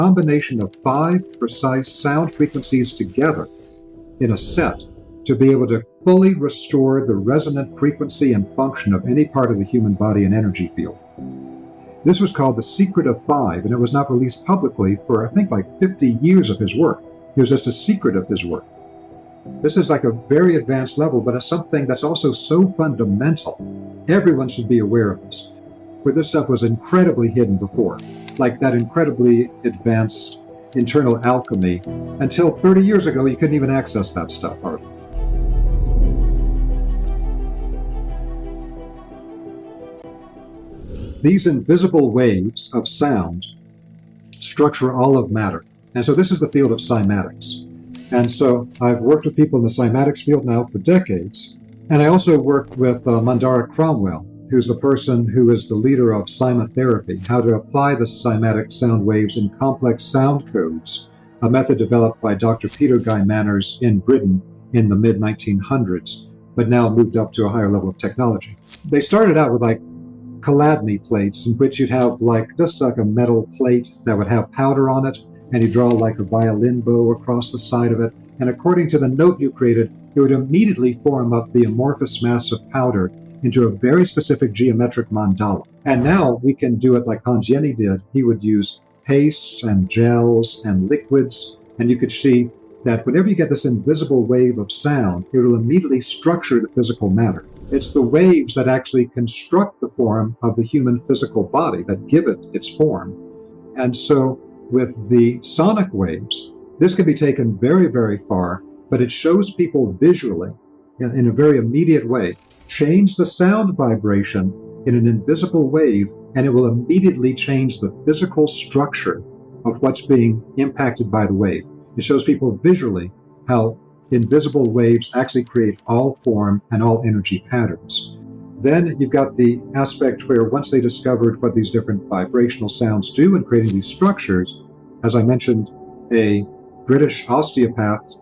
combination of 5 precise sound frequencies together in a set to be able to fully restore the resonant frequency and function of any part of the human body and energy field. This was called the Secret of 5, and it was not released publicly for, I think, like 50 years of his work. It was just a secret of his work. This is like a very advanced level, but it's something that's also so fundamental. Everyone should be aware of this. Where this stuff was incredibly hidden before, like that incredibly advanced internal alchemy. Until 30 years ago, you couldn't even access that stuff hardly. These invisible waves of sound structure all of matter. And so this is the field of cymatics. And so I've worked with people in the cymatics field now for decades. And I also worked with Mandara Cromwell, who's the person who is the leader of cymatherapy, how to apply the cymatic sound waves in complex sound codes, a method developed by Dr. Peter Guy Manners in Britain in the mid-1900s, but now moved up to a higher level of technology. They started out with like Chladni plates, in which you'd have like just like a metal plate that would have powder on it, and you draw like a violin bow across the side of it, and according to the note you created, it would immediately form up the amorphous mass of powder into a very specific geometric mandala. And now we can do it like Hans Jenny did. He would use pastes and gels and liquids, and you could see that whenever you get this invisible wave of sound, it will immediately structure the physical matter. It's the waves that actually construct the form of the human physical body that give it its form. And so with the sonic waves, this can be taken very, very far, but it shows people visually, in a very immediate way, change the sound vibration in an invisible wave, and it will immediately change the physical structure of what's being impacted by the wave. It shows people visually how invisible waves actually create all form and all energy patterns. Then you've got the aspect where once they discovered what these different vibrational sounds do in creating these structures, as I mentioned, a British osteopath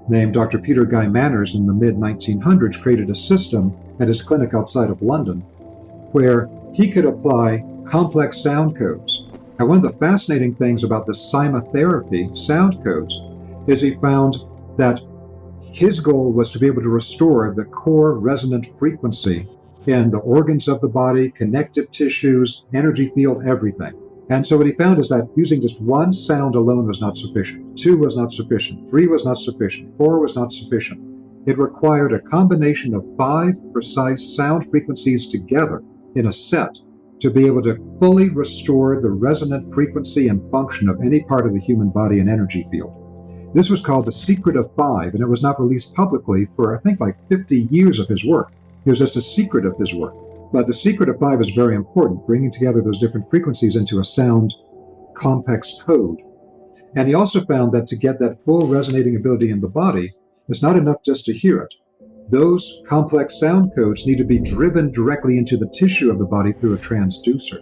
named Dr. Peter Guy Manners in the mid-1900s created a system at his clinic outside of London where he could apply complex sound codes. And one of the fascinating things about the cymatherapy sound codes is he found that his goal was to be able to restore the core resonant frequency in the organs of the body, connective tissues, energy field, everything. And so what he found is that using just one sound alone was not sufficient. 2 was not sufficient. 3 was not sufficient. 4 was not sufficient. It required a combination of 5 precise sound frequencies together in a set to be able to fully restore the resonant frequency and function of any part of the human body and energy field. This was called the Secret of 5, and it was not released publicly for, I think, like 50 years of his work. It was just a secret of his work. But the Secret of 5 is very important, bringing together those different frequencies into a sound complex code. And he also found that to get that full resonating ability in the body, it's not enough just to hear it. Those complex sound codes need to be driven directly into the tissue of the body through a transducer.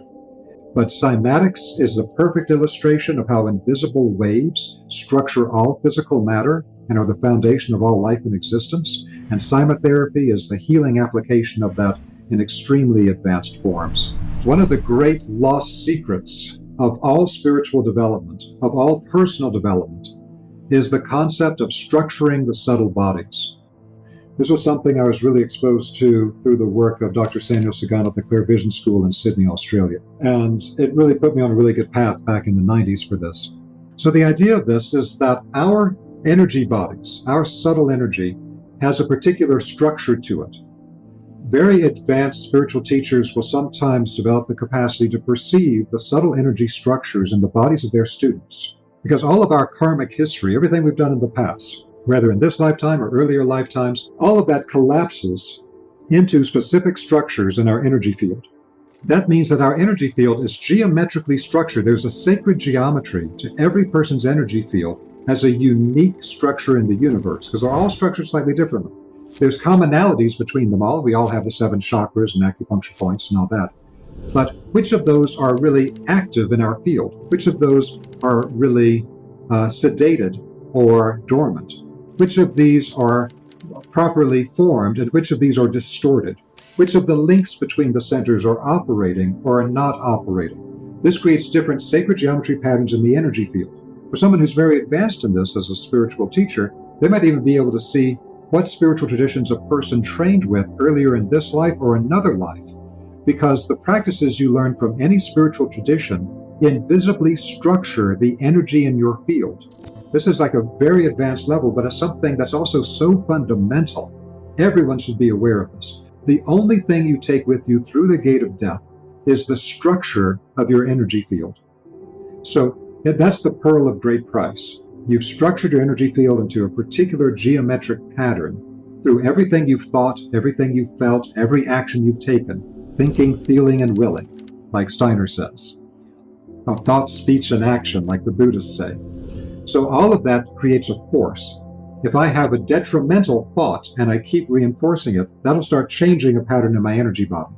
But cymatics is the perfect illustration of how invisible waves structure all physical matter and are the foundation of all life and existence. And cymatherapy is the healing application of that in extremely advanced forms. One of the great lost secrets of all spiritual development, of all personal development, is the concept of structuring the subtle bodies. This was something I was really exposed to through the work of Dr. Samuel Sagan at the Clear Vision School in Sydney, Australia. And it really put me on a really good path back in the 90s for this. So the idea of this is that our energy bodies, our subtle energy, has a particular structure to it. Very advanced spiritual teachers will sometimes develop the capacity to perceive the subtle energy structures in the bodies of their students. Because all of our karmic history, everything we've done in the past, whether in this lifetime or earlier lifetimes, all of that collapses into specific structures in our energy field. That means that our energy field is geometrically structured. There's a sacred geometry to every person's energy field as a unique structure in the universe, because they're all structured slightly differently. There's commonalities between them all. We all have the 7 chakras and acupuncture points and all that. But which of those are really active in our field? Which of those are really sedated or dormant? Which of these are properly formed and which of these are distorted? Which of the links between the centers are operating or are not operating? This creates different sacred geometry patterns in the energy field. For someone who's very advanced in this as a spiritual teacher, they might even be able to see what spiritual traditions a person trained with earlier in this life or another life, because the practices you learn from any spiritual tradition invisibly structure the energy in your field. This is like a very advanced level, but it's something that's also so fundamental. Everyone should be aware of this. The only thing you take with you through the gate of death is the structure of your energy field. So that's the pearl of great price. You've structured your energy field into a particular geometric pattern through everything you've thought, everything you've felt, every action you've taken, thinking, feeling, and willing, like Steiner says. Thought, speech, and action, like the Buddhists say. So all of that creates a force. If I have a detrimental thought and I keep reinforcing it, that'll start changing a pattern in my energy body.